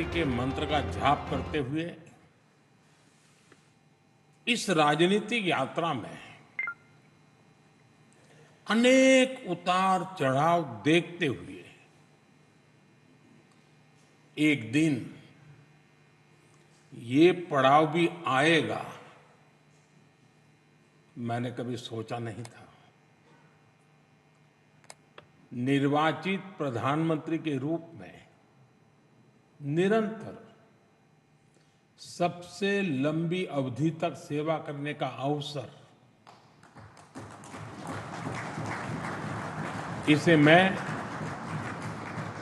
के मंत्र का जाप करते हुए इस राजनीतिक यात्रा में अनेक उतार चढ़ाव देखते हुए एक दिन ये पड़ाव भी आएगा, मैंने कभी सोचा नहीं था। निर्वाचित प्रधानमंत्री के रूप में निरंतर सबसे लंबी अवधि तक सेवा करने का अवसर, इसे मैं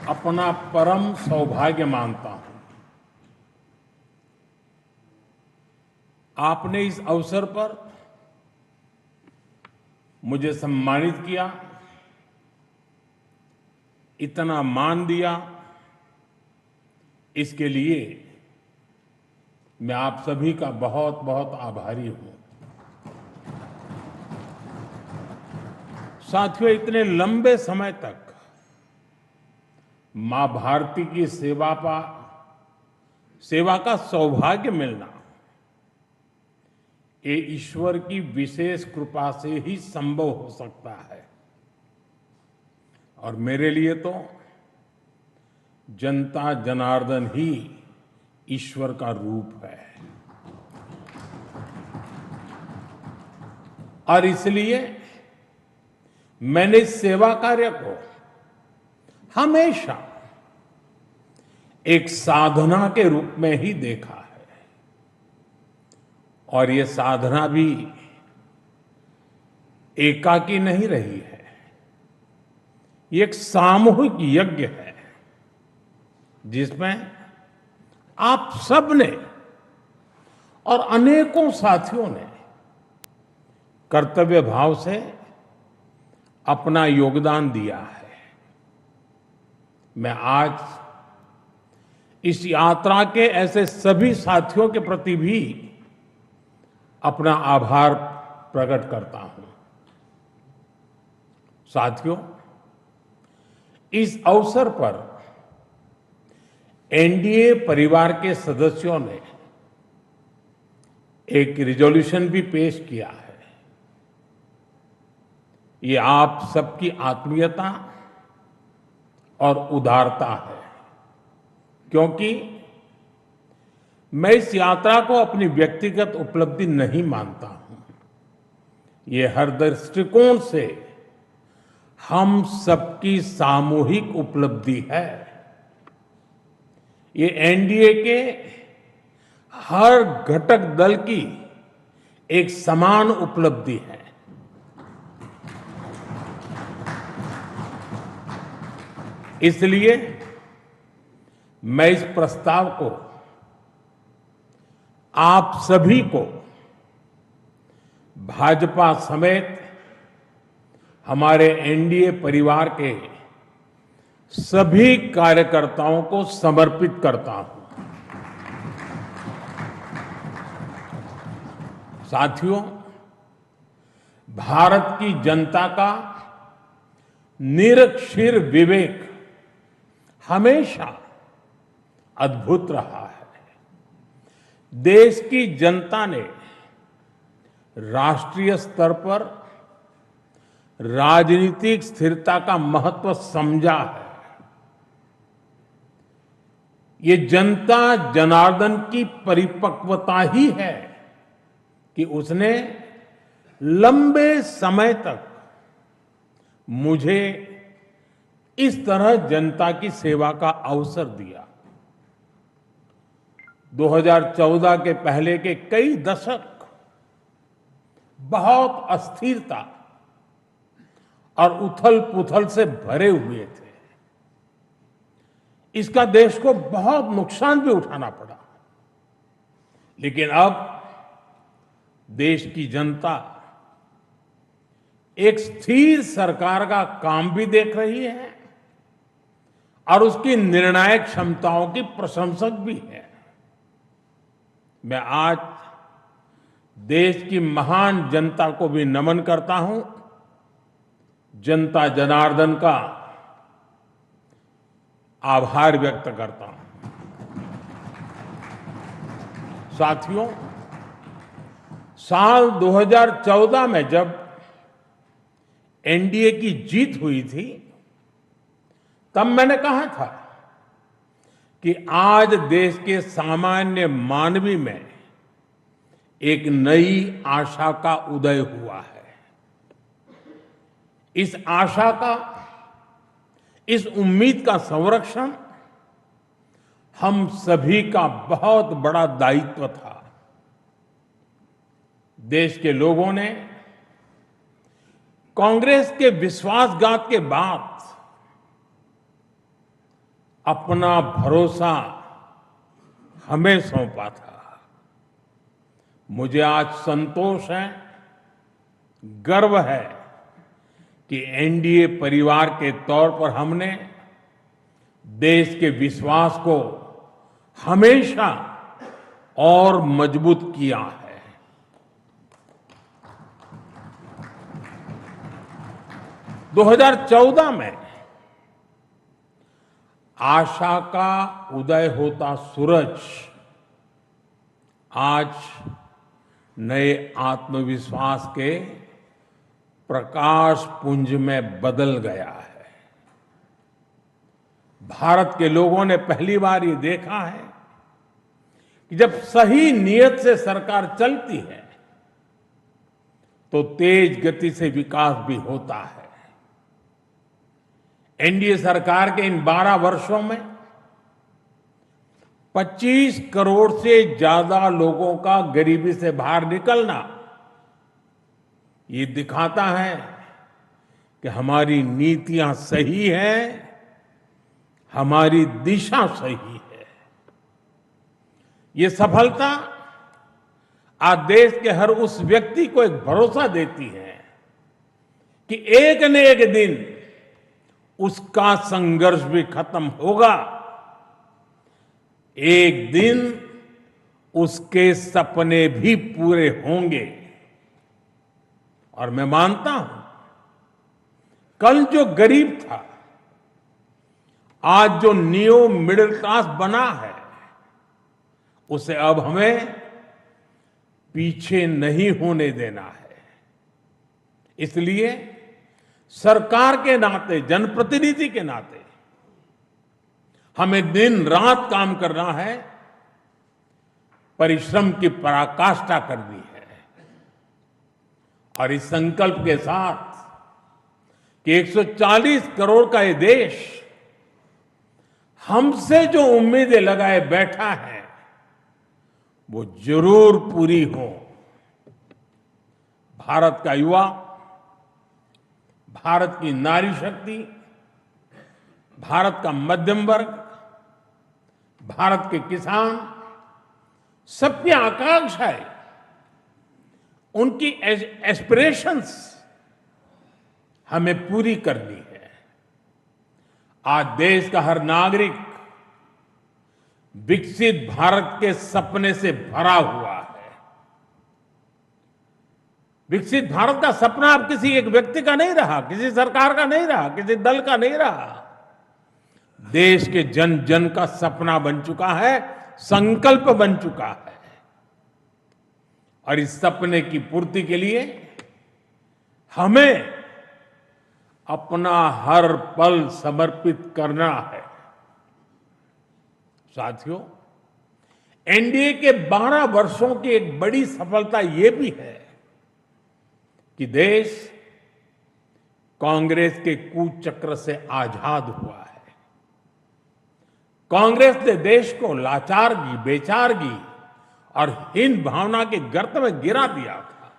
अपना परम सौभाग्य मानता हूं। आपने इस अवसर पर मुझे सम्मानित किया, इतना मान दिया, इसके लिए मैं आप सभी का बहुत बहुत आभारी हूं। साथियों, इतने लंबे समय तक मां भारती की सेवा का सौभाग्य मिलना, ये ईश्वर की विशेष कृपा से ही संभव हो सकता है। और मेरे लिए तो जनता जनार्दन ही ईश्वर का रूप है। और इसलिए मैंने इस सेवा कार्य को हमेशा एक साधना के रूप में ही देखा है। और ये साधना भी एकाकी नहीं रही है, ये एक सामूहिक यज्ञ है जिसमें आप सब ने और अनेकों साथियों ने कर्तव्य भाव से अपना योगदान दिया है। मैं आज इस यात्रा के ऐसे सभी साथियों के प्रति भी अपना आभार प्रकट करता हूं। साथियों, इस अवसर पर एनडीए परिवार के सदस्यों ने एक रिजोल्यूशन भी पेश किया है। ये आप सबकी आत्मीयता और उदारता है, क्योंकि मैं इस यात्रा को अपनी व्यक्तिगत उपलब्धि नहीं मानता हूं। ये हर दृष्टिकोण से हम सबकी सामूहिक उपलब्धि है। ये एनडीए के हर घटक दल की एक समान उपलब्धि है। इसलिए मैं इस प्रस्ताव को आप सभी को, भाजपा समेत हमारे एनडीए परिवार के सभी कार्यकर्ताओं को समर्पित करता हूं। साथियों, भारत की जनता का निरक्षीर विवेक हमेशा अद्भुत रहा है। देश की जनता ने राष्ट्रीय स्तर पर राजनीतिक स्थिरता का महत्व समझा है। ये जनता जनार्दन की परिपक्वता ही है कि उसने लंबे समय तक मुझे इस तरह जनता की सेवा का अवसर दिया। 2014 के पहले के कई दशक बहुत अस्थिरता और उथल-पुथल से भरे हुए थे। इसका देश को बहुत नुकसान भी उठाना पड़ा। लेकिन अब देश की जनता एक स्थिर सरकार का काम भी देख रही है और उसकी निर्णायक क्षमताओं की प्रशंसक भी है। मैं आज देश की महान जनता को भी नमन करता हूं। जनता जनार्दन का आभार व्यक्त करता हूं। साथियों, साल 2014 में जब एनडीए की जीत हुई थी, तब मैंने कहा था कि आज देश के सामान्य मानवी में एक नई आशा का उदय हुआ है। इस आशा का, इस उम्मीद का संरक्षण हम सभी का बहुत बड़ा दायित्व था। देश के लोगों ने कांग्रेस के विश्वासघात के बाद अपना भरोसा हमें सौंपा था। मुझे आज संतोष है, गर्व है कि एनडीए परिवार के तौर पर हमने देश के विश्वास को हमेशा और मजबूत किया है। 2014 में आशा का उदय होता सूरज आज नए आत्मविश्वास के प्रकाश पुंज में बदल गया है। भारत के लोगों ने पहली बार ये देखा है कि जब सही नीयत से सरकार चलती है तो तेज गति से विकास भी होता है। एनडीए सरकार के इन 12 वर्षों में 25 करोड़ से ज्यादा लोगों का गरीबी से बाहर निकलना ये दिखाता है कि हमारी नीतियां सही हैं, हमारी दिशा सही है। ये सफलता आज देश के हर उस व्यक्ति को एक भरोसा देती है कि एक न एक दिन उसका संघर्ष भी खत्म होगा, एक दिन उसके सपने भी पूरे होंगे। और मैं मानता हूं, कल जो गरीब था, आज जो न्यू मिडिल क्लास बना है, उसे अब हमें पीछे नहीं होने देना है। इसलिए सरकार के नाते, जनप्रतिनिधि के नाते हमें दिन रात काम करना है, परिश्रम की पराकाष्ठा करनी है। और इस संकल्प के साथ कि 140 करोड़ का ये देश हमसे जो उम्मीदें लगाए बैठा है वो जरूर पूरी हो। भारत का युवा, भारत की नारी शक्ति, भारत का मध्यम वर्ग, भारत के किसान, सबकी आकांक्षाएं, उनकी एस्पिरेशंस हमें पूरी करनी है। आज देश का हर नागरिक विकसित भारत के सपने से भरा हुआ है। विकसित भारत का सपना अब किसी एक व्यक्ति का नहीं रहा, किसी सरकार का नहीं रहा, किसी दल का नहीं रहा। देश के जन जन का सपना बन चुका है, संकल्प बन चुका है। और इस सपने की पूर्ति के लिए हमें अपना हर पल समर्पित करना है। साथियों, एनडीए के 12 वर्षों की एक बड़ी सफलता यह भी है कि देश कांग्रेस के कुचक्र से आजाद हुआ है। कांग्रेस ने देश को लाचारगी, बेचारगी और हीन भावना के गर्त में गिरा दिया था।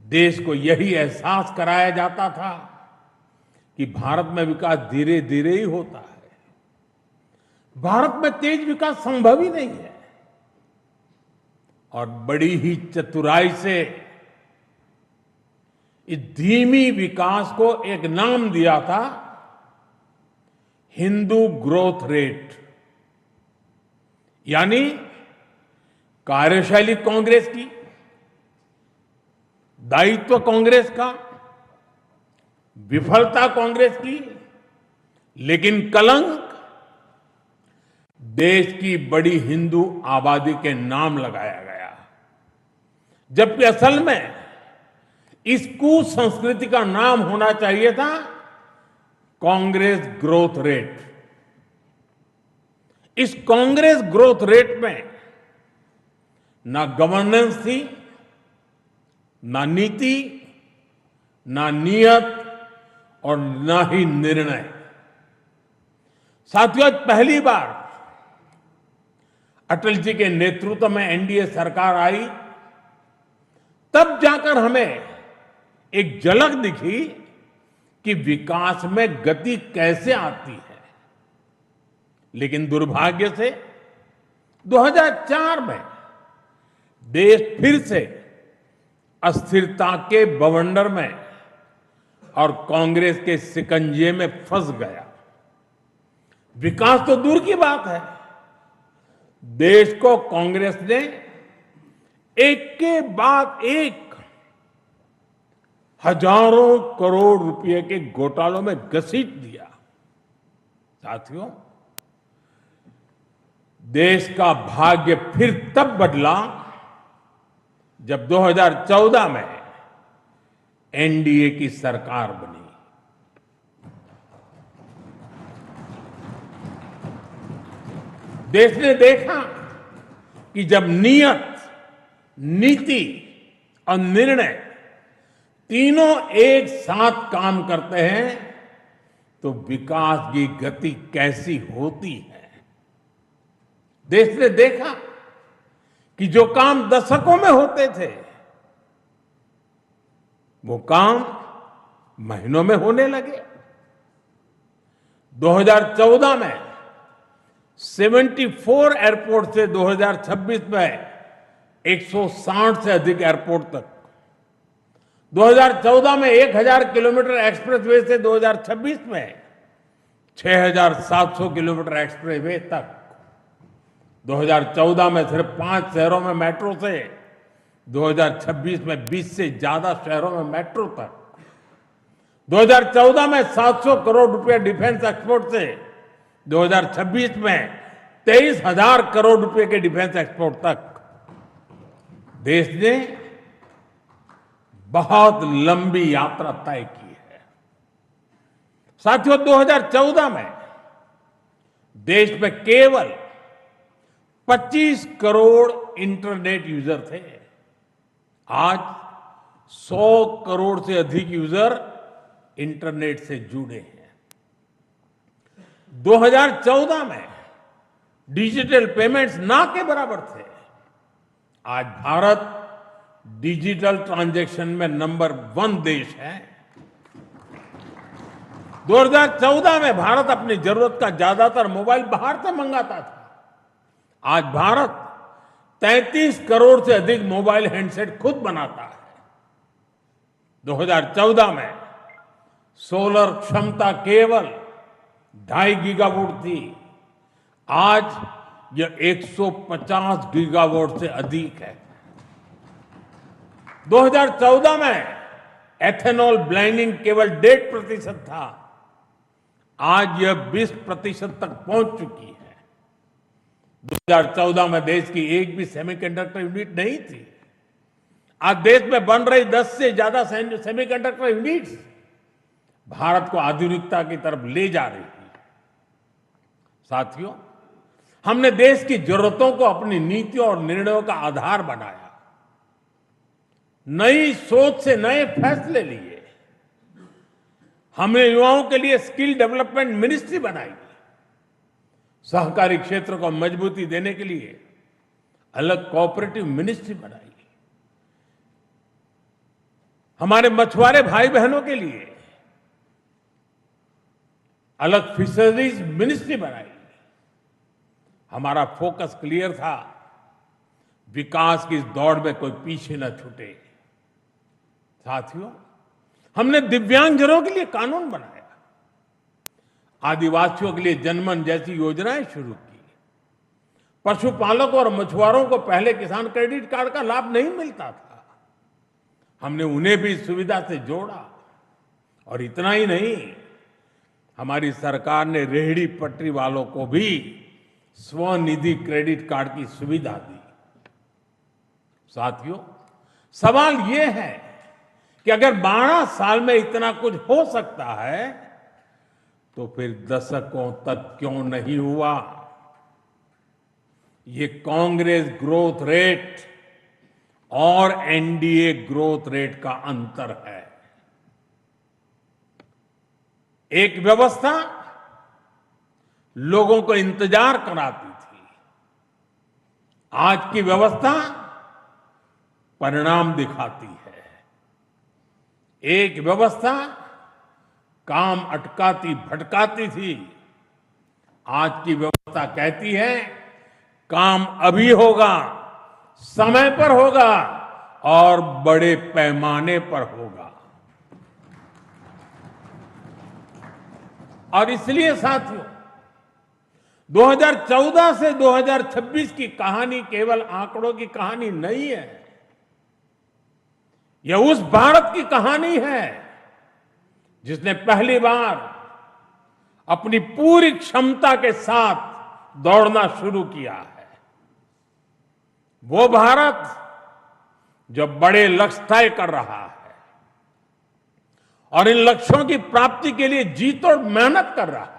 देश को यही एहसास कराया जाता था कि भारत में विकास धीरे धीरे ही होता है, भारत में तेज विकास संभव ही नहीं है। और बड़ी ही चतुराई से इस धीमी विकास को एक नाम दिया था, हिंदू ग्रोथ रेट। यानी कार्यशैली कांग्रेस की, दायित्व कांग्रेस का, विफलता कांग्रेस की, लेकिन कलंक देश की बड़ी हिंदू आबादी के नाम लगाया गया, जबकि असल में इस कुसंस्कृति का नाम होना चाहिए था कांग्रेस ग्रोथ रेट। इस कांग्रेस ग्रोथ रेट में ना गवर्नेंस थी, ना नीति, ना नियत और ना ही निर्णय। साथियों, आज पहली बार अटल जी के नेतृत्व में एनडीए सरकार आई, तब जाकर हमें एक झलक दिखी कि विकास में गति कैसे आती है। लेकिन दुर्भाग्य से 2004 में देश फिर से अस्थिरता के बवंडर में और कांग्रेस के शिकंजे में फंस गया। विकास तो दूर की बात है, देश को कांग्रेस ने एक के बाद एक हजारों करोड़ रुपए के घोटालों में घसीट दिया। साथियों, देश का भाग्य फिर तब बदला जब 2014 में एनडीए की सरकार बनी। देश ने देखा कि जब नियत, नीति और निर्णय तीनों एक साथ काम करते हैं तो विकास की गति कैसी होती है। देश ने देखा कि जो काम दशकों में होते थे वो काम महीनों में होने लगे। 2014 में 74 एयरपोर्ट से 2026 में 160 से अधिक एयरपोर्ट तक, 2014 में 1000 किलोमीटर एक्सप्रेसवे से 2026 में 6700 किलोमीटर एक्सप्रेसवे तक, 2014 में सिर्फ 5 शहरों में मेट्रो से 2026 में 20 से ज्यादा शहरों में मेट्रो तक, 2014 में 700 करोड़ रुपए डिफेंस एक्सपोर्ट से 2026 में 23,000 करोड़ रुपए के डिफेंस एक्सपोर्ट तक। देश ने बहुत लंबी यात्रा तय की है। साथियों, 2014 में देश में केवल 25 करोड़ इंटरनेट यूजर थे। आज 100 करोड़ से अधिक यूजर इंटरनेट से जुड़े हैं। 2014 में डिजिटल पेमेंट्स ना के बराबर थे। आज भारत डिजिटल ट्रांजैक्शन में नंबर 1 देश है। 2014 में भारत अपनी जरूरत का ज्यादातर मोबाइल बाहर से मंगाता था। आज भारत 33 करोड़ से अधिक मोबाइल हैंडसेट खुद बनाता है। 2014 में सोलर क्षमता केवल 2.5 गीगावाट थी। आज यह 150 गीगावाट से अधिक है। 2014 में एथेनॉल ब्लेंडिंग केवल 1.5% था। आज यह 20% तक पहुंच चुकी है। 2014 में देश की एक भी सेमीकंडक्टर यूनिट नहीं थी। आज देश में बन रही 10 से ज्यादा सेमीकंडक्टर यूनिट्स भारत को आधुनिकता की तरफ ले जा रही है। साथियों, हमने देश की जरूरतों को अपनी नीतियों और निर्णयों का आधार बनाया। नई सोच से नए फैसले लिए। हमने युवाओं के लिए स्किल डेवलपमेंट मिनिस्ट्री बनाई। सहकारी क्षेत्र को मजबूती देने के लिए अलग कोऑपरेटिव मिनिस्ट्री बनाई। हमारे मछुआरे भाई बहनों के लिए अलग फिशरीज मिनिस्ट्री बनाई। हमारा फोकस क्लियर था, विकास की इस दौड़ में कोई पीछे न छूटे। साथियों, हमने दिव्यांगजनों के लिए कानून बनाया। आदिवासियों के लिए जनमन जैसी योजनाएं शुरू की। पशुपालकों और मछुआरों को पहले किसान क्रेडिट कार्ड का लाभ नहीं मिलता था। हमने उन्हें भी इस सुविधा से जोड़ा। और इतना ही नहीं, हमारी सरकार ने रेहड़ी पटरी वालों को भी स्वनिधि क्रेडिट कार्ड की सुविधा दी। साथियों, सवाल ये है कि अगर 12 साल में इतना कुछ हो सकता है तो फिर दशकों तक क्यों नहीं हुआ। ये कांग्रेस ग्रोथ रेट और एनडीए ग्रोथ रेट का अंतर है। एक व्यवस्था लोगों को इंतजार कराती थी, आज की व्यवस्था परिणाम दिखाती है। एक व्यवस्था काम अटकाती भटकाती थी, आज की व्यवस्था कहती है काम अभी होगा, समय पर होगा और बड़े पैमाने पर होगा। और इसलिए साथियों, 2014 से 2026 की कहानी केवल आंकड़ों की कहानी नहीं है। यह उस भारत की कहानी है जिसने पहली बार अपनी पूरी क्षमता के साथ दौड़ना शुरू किया है। वो भारत जो बड़े लक्ष्य तय कर रहा है और इन लक्ष्यों की प्राप्ति के लिए जी तोड़ मेहनत कर रहा है।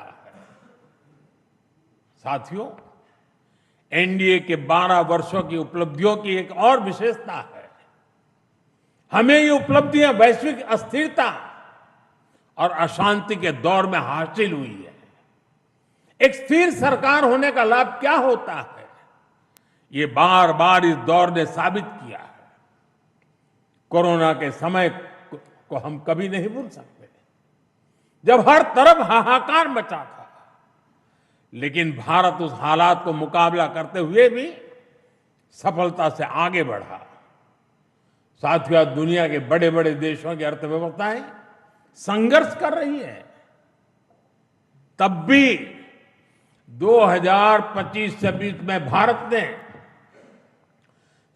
साथियों, एनडीए के 12 वर्षों की उपलब्धियों की एक और विशेषता है। हमें ये उपलब्धियां वैश्विक अस्थिरता और अशांति के दौर में हासिल हुई है। एक स्थिर सरकार होने का लाभ क्या होता है, ये बार बार इस दौर ने साबित किया है। कोरोना के समय को हम कभी नहीं भूल सकते, जब हर तरफ हाहाकार मचा था, लेकिन भारत उस हालात को मुकाबला करते हुए भी सफलता से आगे बढ़ा। साथियों, दुनिया के बड़े बड़े देशों की अर्थव्यवस्थाएं संघर्ष कर रही है, तब भी 2025-26 में भारत ने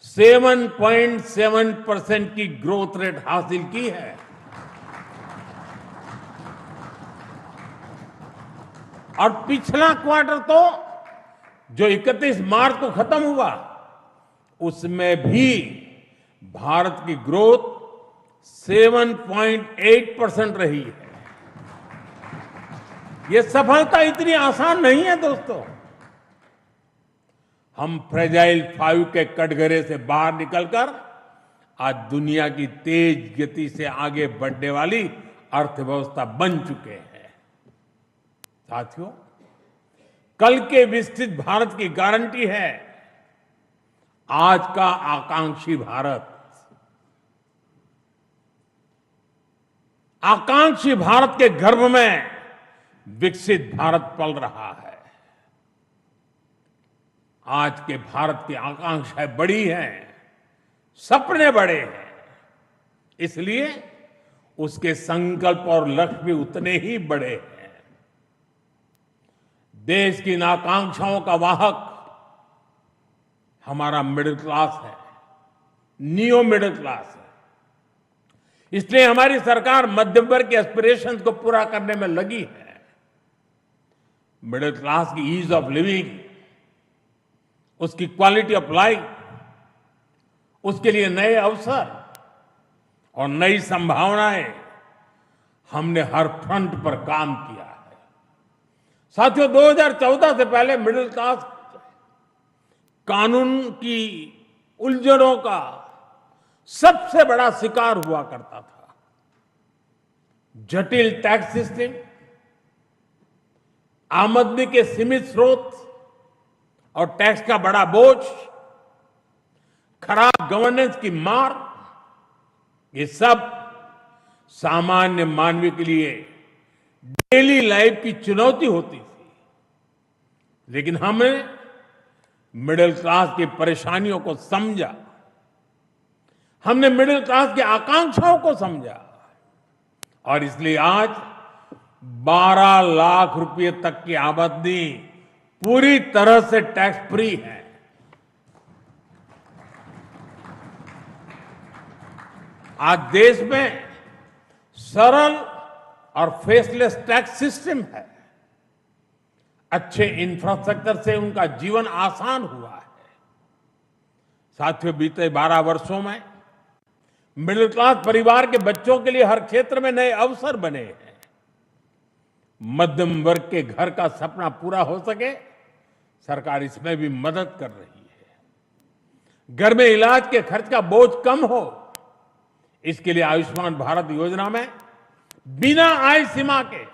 7.7% की ग्रोथ रेट हासिल की है। और पिछला क्वार्टर तो जो 31 मार्च को खत्म हुआ, उसमें भी भारत की ग्रोथ 7.8% रही है। यह सफलता इतनी आसान नहीं है दोस्तों। हम फ्रेजाइल 5 के कटघरे से बाहर निकलकर आज दुनिया की तेज गति से आगे बढ़ने वाली अर्थव्यवस्था बन चुके हैं। साथियों, कल के विकसित भारत की गारंटी है आज का आकांक्षी भारत। आकांक्षी भारत के गर्भ में विकसित भारत पल रहा है। आज के भारत की आकांक्षाएं बड़ी हैं, सपने बड़े हैं, इसलिए उसके संकल्प और लक्ष्य भी उतने ही बड़े हैं। देश की इन आकांक्षाओं का वाहक हमारा मिडिल क्लास है, नियो मिडिल क्लास है। इसलिए हमारी सरकार मध्यम वर्ग के एस्पिरेशंस को पूरा करने में लगी है। मिडिल क्लास की ईज ऑफ लिविंग, उसकी क्वालिटी ऑफ लाइफ, उसके लिए नए अवसर और नई संभावनाएं हमने हर फ्रंट पर काम किया है। साथियों, 2014 से पहले मिडिल क्लास कानून की उलझनों का सबसे बड़ा शिकार हुआ करता था। जटिल टैक्स सिस्टम, आमदनी के सीमित स्रोत और टैक्स का बड़ा बोझ, खराब गवर्नेंस की मार, ये सब सामान्य मानवीय के लिए डेली लाइफ की चुनौती होती थी। लेकिन हमने मिडिल क्लास की परेशानियों को समझा, हमने मिडिल क्लास की आकांक्षाओं को समझा और इसलिए आज 12 लाख रुपए तक की आमदनी पूरी तरह से टैक्स फ्री है। आज देश में सरल और फेसलेस टैक्स सिस्टम है। अच्छे इंफ्रास्ट्रक्चर से उनका जीवन आसान हुआ है। साथियों, बीते 12 वर्षों में मिडिल क्लास परिवार के बच्चों के लिए हर क्षेत्र में नए अवसर बने हैं। मध्यम वर्ग के घर का सपना पूरा हो सके, सरकार इसमें भी मदद कर रही है। घर में इलाज के खर्च का बोझ कम हो, इसके लिए आयुष्मान भारत योजना में बिना आय सीमा के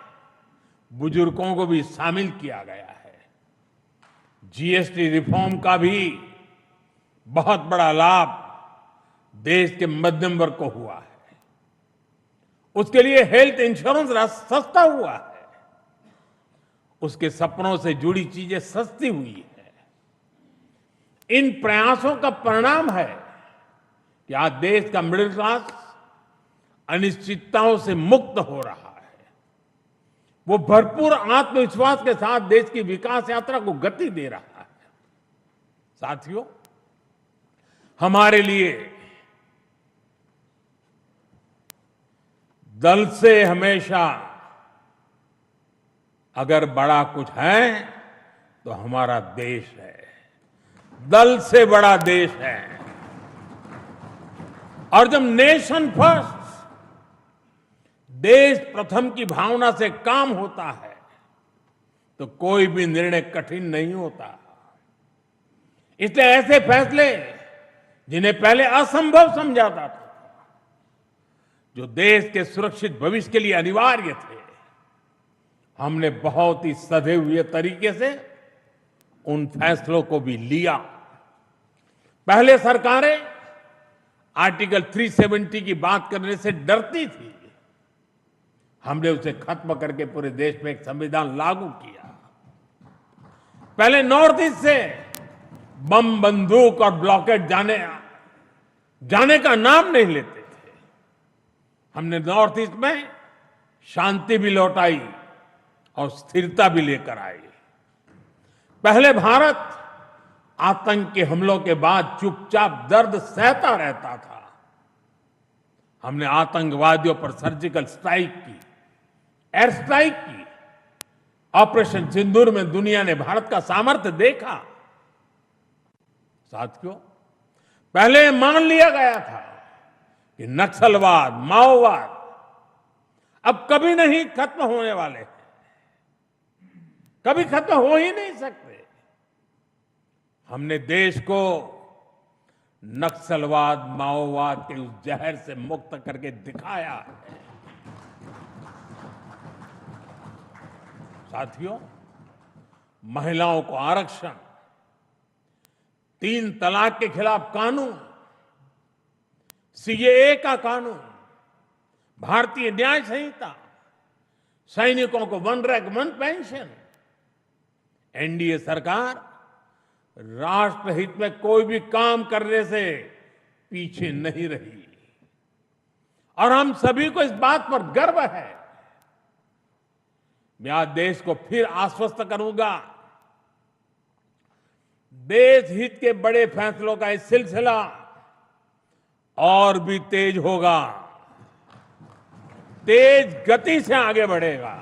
बुजुर्गों को भी शामिल किया गया है। जीएसटी रिफॉर्म का भी बहुत बड़ा लाभ देश के मध्यम वर्ग को हुआ है। उसके लिए हेल्थ इंश्योरेंस सस्ता हुआ है। उसके सपनों से जुड़ी चीजें सस्ती हुई है। इन प्रयासों का परिणाम है कि आज देश का मिडिल क्लास अनिश्चितताओं से मुक्त हो रहा है। वो भरपूर आत्मविश्वास के साथ देश की विकास यात्रा को गति दे रहा है। साथियों, हमारे लिए दल से हमेशा अगर बड़ा कुछ है तो हमारा देश है। दल से बड़ा देश है। और जब नेशन फर्स्ट, देश प्रथम की भावना से काम होता है तो कोई भी निर्णय कठिन नहीं होता। इसलिए ऐसे फैसले जिन्हें पहले असंभव समझा जाता था, जो देश के सुरक्षित भविष्य के लिए अनिवार्य थे, हमने बहुत ही सधे हुए तरीके से उन फैसलों को भी लिया। पहले सरकारें आर्टिकल 370 की बात करने से डरती थी। हमने उसे खत्म करके पूरे देश में एक संविधान लागू किया। पहले नॉर्थ ईस्ट से बम, बंदूक और ब्लॉकेट जाने का नाम नहीं लेते थे। हमने नॉर्थ ईस्ट में शांति भी लौटाई और स्थिरता भी लेकर आई। पहले भारत आतंक के हमलों के बाद चुपचाप दर्द सहता रहता था। हमने आतंकवादियों पर सर्जिकल स्ट्राइक की, एयर स्ट्राइक की। ऑपरेशन सिंदूर में दुनिया ने भारत का सामर्थ्य देखा। साथियों, पहले मान लिया गया था कि नक्सलवाद, माओवाद अब कभी नहीं खत्म होने वाले हैं, कभी खत्म हो ही नहीं सकते। हमने देश को नक्सलवाद, माओवाद के उस जहर से मुक्त करके दिखाया है। साथियों, महिलाओं को आरक्षण, 3 तलाक के खिलाफ कानून, सीएए का कानून, भारतीय न्याय संहिता, सैनिकों को 1 रैंक 1 पेंशन। एनडीए सरकार राष्ट्रहित में कोई भी काम करने से पीछे नहीं रही और हम सभी को इस बात पर गर्व है। मैं आज देश को फिर आश्वस्त करूंगा, देश हित के बड़े फैसलों का इस सिलसिला और भी तेज होगा, तेज गति से आगे बढ़ेगा।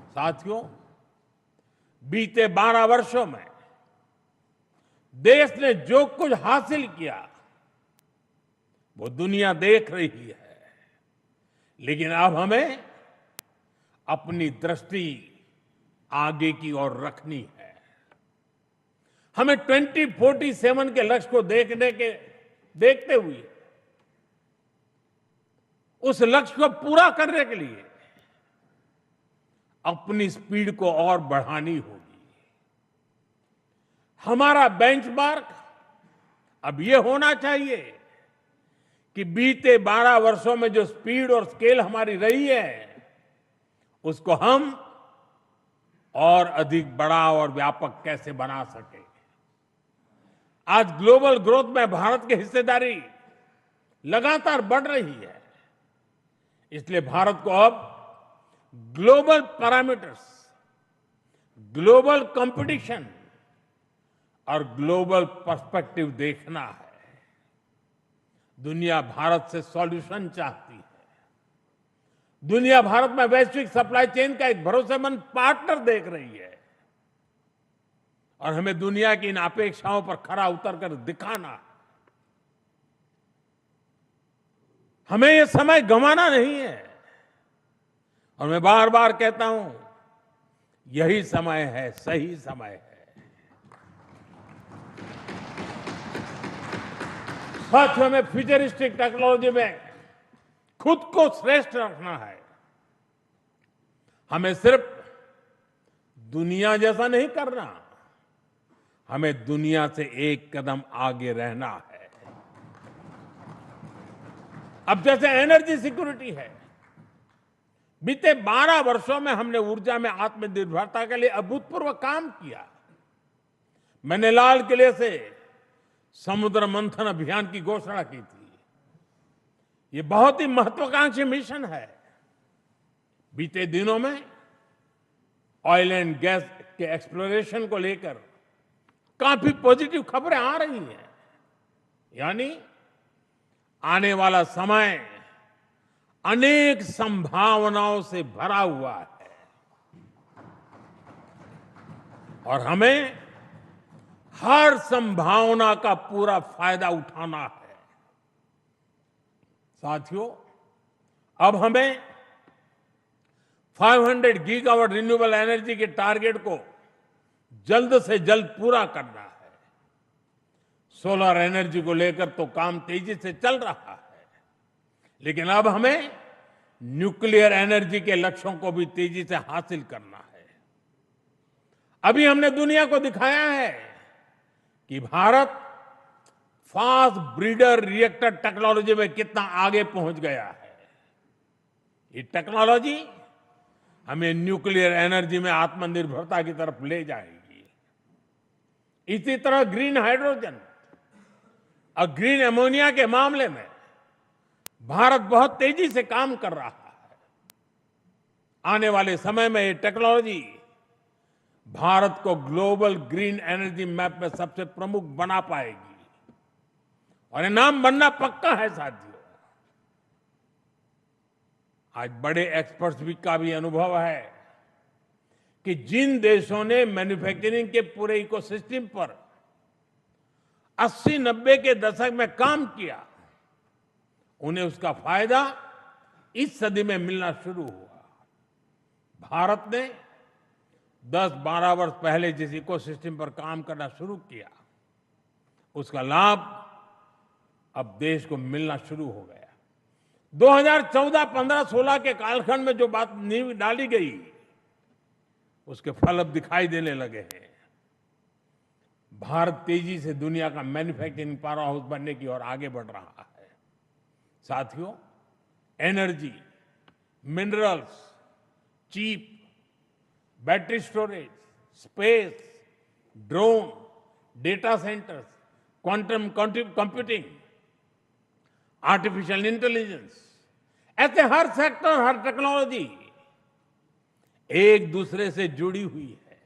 साथियों, बीते 12 वर्षों में देश ने जो कुछ हासिल किया वो दुनिया देख रही है, लेकिन अब हमें अपनी दृष्टि आगे की ओर रखनी है। हमें 2047 के लक्ष्य को देखते हुए उस लक्ष्य को पूरा करने के लिए अपनी स्पीड को और बढ़ानी होगी। हमारा बेंचमार्क अब यह होना चाहिए कि बीते 12 वर्षों में जो स्पीड और स्केल हमारी रही है, उसको हम और अधिक बड़ा और व्यापक कैसे बना सके। आज ग्लोबल ग्रोथ में भारत की हिस्सेदारी लगातार बढ़ रही है। इसलिए भारत को अब ग्लोबल पैरामीटर्स, ग्लोबल कंपटीशन और ग्लोबल पर्सपेक्टिव देखना है। दुनिया भारत से सॉल्यूशन चाहती है। दुनिया भारत में वैश्विक सप्लाई चेन का एक भरोसेमंद पार्टनर देख रही है और हमें दुनिया की इन अपेक्षाओं पर खरा उतरकर दिखाना है। हमें यह समय गंवाना नहीं है और मैं बार बार कहता हूं, यही समय है, सही समय है। सच में फ्यूचरिस्टिक टेक्नोलॉजी में खुद को श्रेष्ठ रखना है। हमें सिर्फ दुनिया जैसा नहीं करना, हमें दुनिया से एक कदम आगे रहना है। अब जैसे एनर्जी सिक्योरिटी है, बीते 12 वर्षों में हमने ऊर्जा में आत्मनिर्भरता के लिए अभूतपूर्व काम किया। मैंने लाल किले से समुद्र मंथन अभियान की घोषणा की थी। ये बहुत ही महत्वाकांक्षी मिशन है। बीते दिनों में ऑयल एंड गैस के एक्सप्लोरेशन को लेकर काफी पॉजिटिव खबरें आ रही हैं। यानी आने वाला समय अनेक संभावनाओं से भरा हुआ है और हमें हर संभावना का पूरा फायदा उठाना है। साथियों, अब हमें 500 गीगावाट रिन्यूएबल एनर्जी के टारगेट को जल्द से जल्द पूरा करना है। सोलर एनर्जी को लेकर तो काम तेजी से चल रहा है, लेकिन अब हमें न्यूक्लियर एनर्जी के लक्ष्यों को भी तेजी से हासिल करना है। अभी हमने दुनिया को दिखाया है कि Bharat fast breeder reactor technology में कितना आगे पहुंच गया है। ये टेक्नोलॉजी हमें न्यूक्लियर एनर्जी में आत्मनिर्भरता की तरफ ले जाएगी। इसी तरह ग्रीन हाइड्रोजन और ग्रीन अमोनिया के मामले में भारत बहुत तेजी से काम कर रहा है। आने वाले समय में ये टेक्नोलॉजी भारत को ग्लोबल ग्रीन एनर्जी मैप में सबसे प्रमुख बना पाएगी और ये नाम बनना पक्का है। साथियों, आज बड़े एक्सपर्ट्स भी का भी अनुभव है कि जिन देशों ने मैन्युफैक्चरिंग के पूरे इकोसिस्टम पर 80-90 के दशक में काम किया, उन्हें उसका फायदा इस सदी में मिलना शुरू हुआ। भारत ने 10-12 वर्ष पहले जिस इकोसिस्टम पर काम करना शुरू किया, उसका लाभ अब देश को मिलना शुरू हो गया। 2014, 15, 16 के कालखंड में जो बात नींव डाली गई, उसके फल अब दिखाई देने लगे हैं। भारत तेजी से दुनिया का मैन्युफैक्चरिंग पावर हाउस बनने की ओर आगे बढ़ रहा है। साथियों, energy, minerals, chip, battery storage, space, drone, data centres, quantum computing, artificial intelligence, ऐसे हर सेक्टर, हर टेक्नोलॉजी एक दूसरे से जुड़ी हुई है।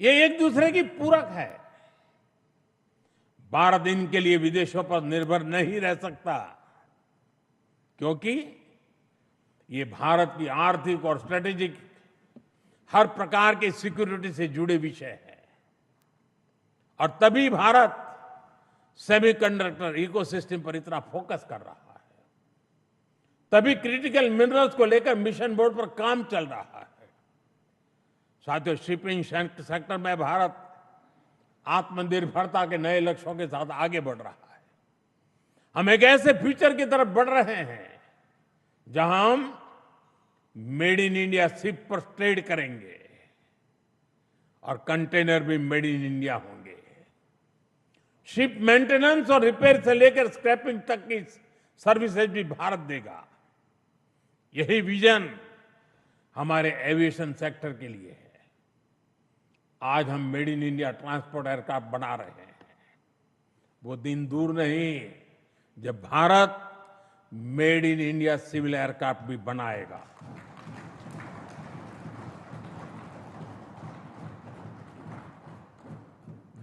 ये एक दूसरे की पूरक है। भारत इनके लिए विदेशों पर निर्भर नहीं रह सकता, क्योंकि ये भारत की आर्थिक और स्ट्रेटेजिक हर प्रकार की सिक्योरिटी से जुड़े विषय है। और तभी भारत सेमीकंडक्टर इकोसिस्टम पर इतना फोकस कर रहा है, तभी क्रिटिकल मिनरल्स को लेकर मिशन बोर्ड पर काम चल रहा है। साथियों, शिपिंग सेक्टर में भारत आत्मनिर्भरता के नए लक्ष्यों के साथ आगे बढ़ रहा है। हम एक ऐसे फ्यूचर की तरफ बढ़ रहे हैं जहां हम मेड इन इंडिया शिप पर ट्रेड करेंगे और कंटेनर भी मेड इन इंडिया होंगे। शिप मेंटेनेंस और रिपेयर से लेकर स्क्रैपिंग तक की सर्विसेज भी भारत देगा। यही विजन हमारे एविएशन सेक्टर के लिए है। आज हम made in India transport aircraft बना रहे हैं। वो दिन दूर नहीं जब Bharat made in India civil aircraft भी बनाएगा।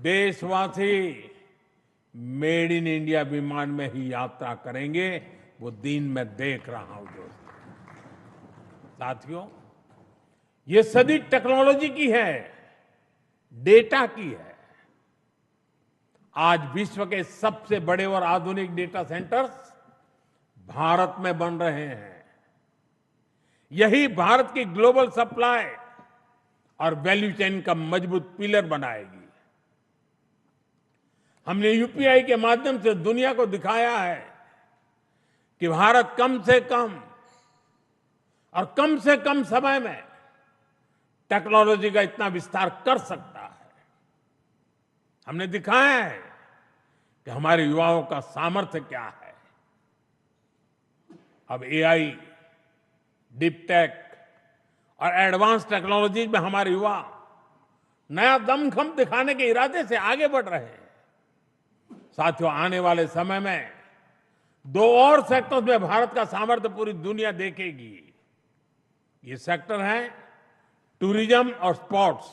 देशवासी मेड इन इंडिया विमान में ही यात्रा करेंगे, वो दिन मैं देख रहा हूं। साथियों, ये सदी टेक्नोलॉजी की है, डेटा की है। आज विश्व के सबसे बड़े और आधुनिक डेटा सेंटर्स भारत में बन रहे हैं। यही भारत की ग्लोबल सप्लाई और वैल्यू चेन का मजबूत पिलर बनाएगी। हमने यूपीआई के माध्यम से दुनिया को दिखाया है कि भारत कम से कम और कम से कम समय में टेक्नोलॉजी का इतना विस्तार कर सकता है। हमने दिखाया है कि हमारे युवाओं का सामर्थ्य क्या है। अब एआई, डीप टेक और एडवांस टेक्नोलॉजी में हमारे युवा नया दमखम दिखाने के इरादे से आगे बढ़ रहे हैं। साथियों, आने वाले समय में 2 और सेक्टर्स में भारत का सामर्थ्य पूरी दुनिया देखेगी। ये सेक्टर है टूरिज्म और स्पोर्ट्स।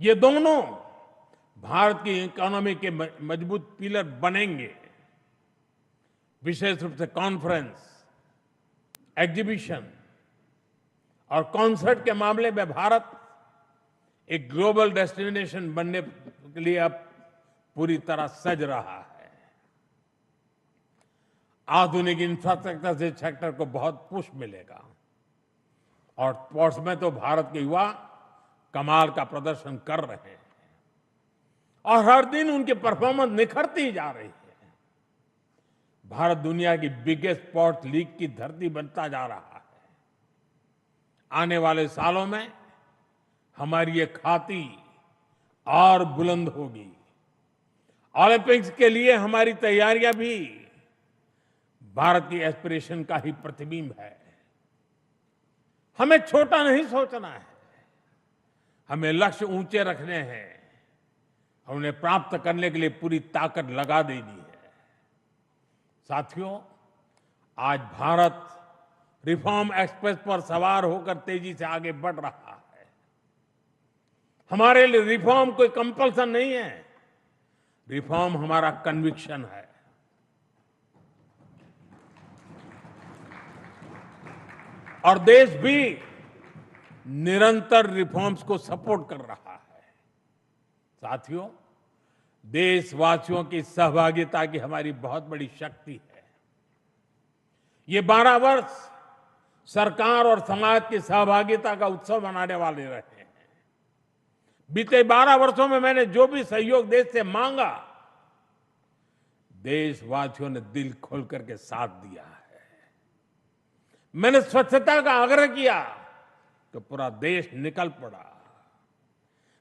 ये दोनों भारत की इकोनॉमी के मजबूत पिलर बनेंगे। विशेष रूप से कॉन्फ्रेंस, एग्जीबिशन और कॉन्सर्ट के मामले में भारत एक ग्लोबल डेस्टिनेशन बनने के लिए अब पूरी तरह सज रहा है। आधुनिक इंफ्रास्ट्रक्चर से सेक्टर को बहुत पुश मिलेगा और स्पोर्ट्स में तो भारत के युवा कमाल का प्रदर्शन कर रहे हैं और हर दिन उनकी परफॉर्मेंस निखरती जा रही है। भारत दुनिया की बिगेस्ट स्पोर्ट्स लीग की धरती बनता जा रहा है। आने वाले सालों में हमारी ये खाती और बुलंद होगी। ओलंपिक्स के लिए हमारी तैयारियां भी भारत की एस्पिरेशन का ही प्रतिबिंब है। हमें छोटा नहीं सोचना है, हमें लक्ष्य ऊंचे रखने हैं, उन्हें प्राप्त करने के लिए पूरी ताकत लगा देनी है। साथियों, आज भारत रिफॉर्म एक्सप्रेस पर सवार होकर तेजी से आगे बढ़ रहा है। हमारे लिए रिफॉर्म कोई कंपल्सन नहीं है, रिफॉर्म हमारा कन्विक्शन है। और देश भी निरंतर रिफॉर्म्स को सपोर्ट कर रहा है। साथियों, देशवासियों की सहभागिता की हमारी बहुत बड़ी शक्ति है। ये 12 वर्ष सरकार और समाज की सहभागिता का उत्सव मनाने वाले रहे हैं। बीते 12 वर्षों में मैंने जो भी सहयोग देश से मांगा, देशवासियों ने दिल खोल करके साथ दिया है। मैंने स्वच्छता का आग्रह किया तो पूरा देश निकल पड़ा।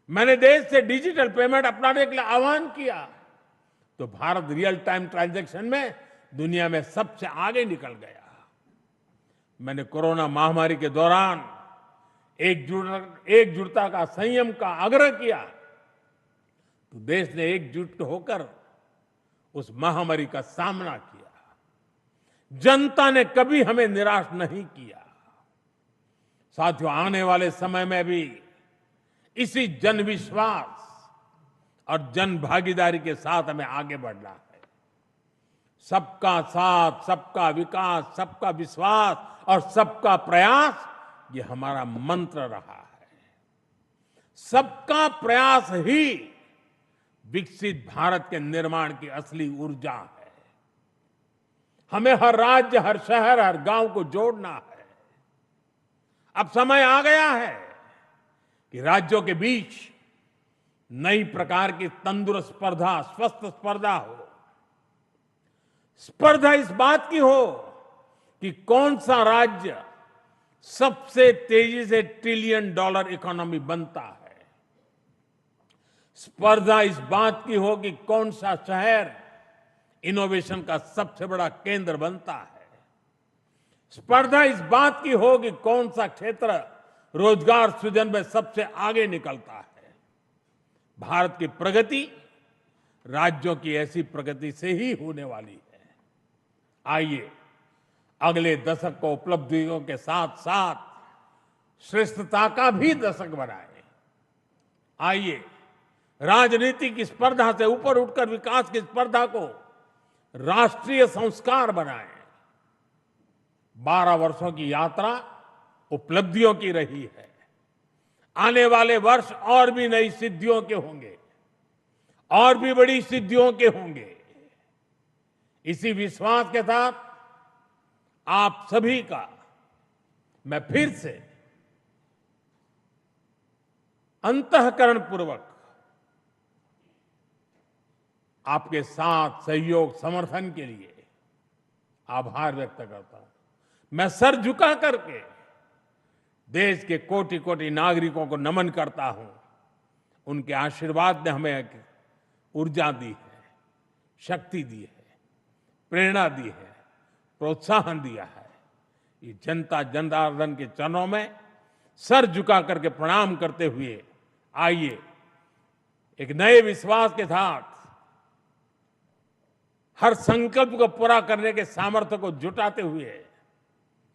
मैंने देश से डिजिटल पेमेंट अपनाने के लिए आह्वान किया तो भारत रियल टाइम ट्रांजैक्शन में दुनिया में सबसे आगे निकल गया। मैंने कोरोना महामारी के दौरान एकजुटता का, संयम का आग्रह किया तो देश ने एकजुट होकर उस महामारी का सामना किया। जनता ने कभी हमें निराश नहीं किया। साथियों, आने वाले समय में भी इसी जन विश्वास और जन भागीदारी के साथ हमें आगे बढ़ना है। सबका साथ, सबका विकास, सबका विश्वास और सबका प्रयास, ये हमारा मंत्र रहा है। सबका प्रयास ही विकसित भारत के निर्माण की असली ऊर्जा है। हमें हर राज्य, हर शहर, हर गांव को जोड़ना है। अब समय आ गया है कि राज्यों के बीच नई प्रकार की तंदुरुस्त स्पर्धा, स्वस्थ स्पर्धा हो। स्पर्धा इस बात की हो कि कौन सा राज्य सबसे तेजी से $1 ट्रिलियन इकोनॉमी बनता है। स्पर्धा इस बात की हो कि कौन सा शहर इनोवेशन का सबसे बड़ा केंद्र बनता है। स्पर्धा इस बात की हो कि कौन सा क्षेत्र रोजगार सृजन में सबसे आगे निकलता है। भारत की प्रगति राज्यों की ऐसी प्रगति से ही होने वाली है। आइए अगले दशक को उपलब्धियों के साथ साथ श्रेष्ठता का भी दशक बनाएं। आइए राजनीति की स्पर्धा से ऊपर उठकर विकास की स्पर्धा को राष्ट्रीय संस्कार बनाएं। 12 वर्षों की यात्रा उपलब्धियों की रही है। आने वाले वर्ष और भी नई सिद्धियों के होंगे, और भी बड़ी सिद्धियों के होंगे। इसी विश्वास के साथ आप सभी का मैं फिर से अंतःकरण पूर्वक आपके साथ सहयोग समर्थन के लिए आभार व्यक्त करता हूं। मैं सर झुका करके देश के कोटि कोटि नागरिकों को नमन करता हूं। उनके आशीर्वाद ने हमें ऊर्जा दी है, शक्ति दी है, प्रेरणा दी है, प्रोत्साहन दिया है। ये जनता जनार्दन के चरणों में सर झुका करके प्रणाम करते हुए आइए एक नए विश्वास के साथ हर संकल्प को पूरा करने के सामर्थ्य को जुटाते हुए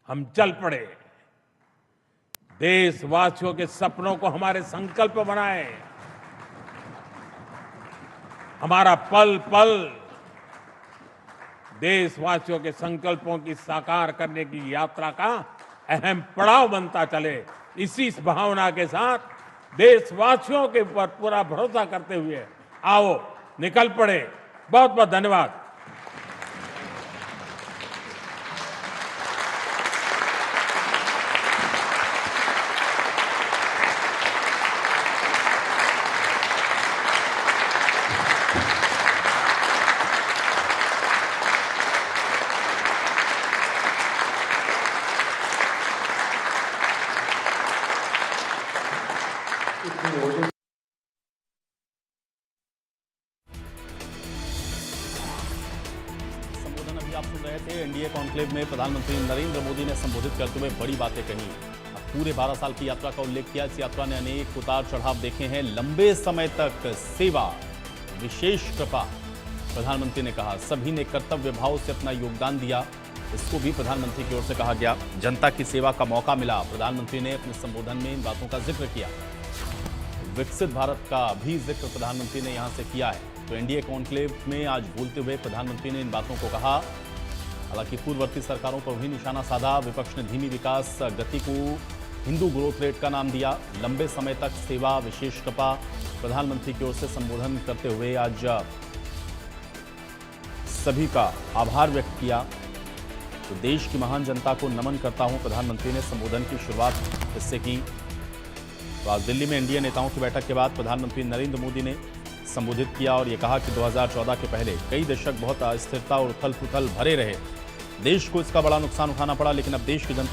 हम चल पड़े। देशवासियों के सपनों को हमारे संकल्प बनाए। हमारा पल पल देशवासियों के संकल्पों की साकार करने की यात्रा का अहम पड़ाव बनता चले। इसी भावना के साथ देशवासियों के ऊपर पूरा भरोसा करते हुए आओ निकल पड़े। बहुत बहुत धन्यवाद। संबोधन अभी आप सुन रहे थे। एनडीए कॉन्क्लेव में प्रधानमंत्री नरेंद्र मोदी ने संबोधित करते हुए बड़ी बातें कही। पूरे 12 साल की यात्रा का उल्लेख किया। इस यात्रा ने अनेक उतार चढ़ाव देखे हैं। लंबे समय तक सेवा विशेष कृपा, प्रधानमंत्री ने कहा। सभी ने कर्तव्य भाव से अपना योगदान दिया, इसको भी प्रधानमंत्री की ओर से कहा गया। जनता की सेवा का मौका मिला, प्रधानमंत्री ने अपने संबोधन में इन बातों का जिक्र किया। विकसित भारत का भी जिक्र प्रधानमंत्री ने यहां से किया है। तो एनडीए कॉन्क्लेव में आज बोलते हुए प्रधानमंत्री ने इन बातों को कहा। हालांकि पूर्ववर्ती सरकारों पर भी निशाना साधा। विपक्ष ने धीमी विकास गति को हिंदू ग्रोथ रेट का नाम दिया। लंबे समय तक सेवा विशेष कृपा, प्रधानमंत्री की ओर से संबोधन करते हुए आज सभी का आभार व्यक्त किया। तो देश की महान जनता को नमन करता हूं, प्रधानमंत्री ने संबोधन की शुरुआत इससे की। तो आज दिल्ली में एनडीए नेताओं की बैठक के बाद प्रधानमंत्री नरेंद्र मोदी ने संबोधित किया और यह कहा कि 2014 के पहले कई दशक बहुत अस्थिरता और उथल पुथल भरे रहे। देश को इसका बड़ा नुकसान उठाना पड़ा, लेकिन अब देश की जनता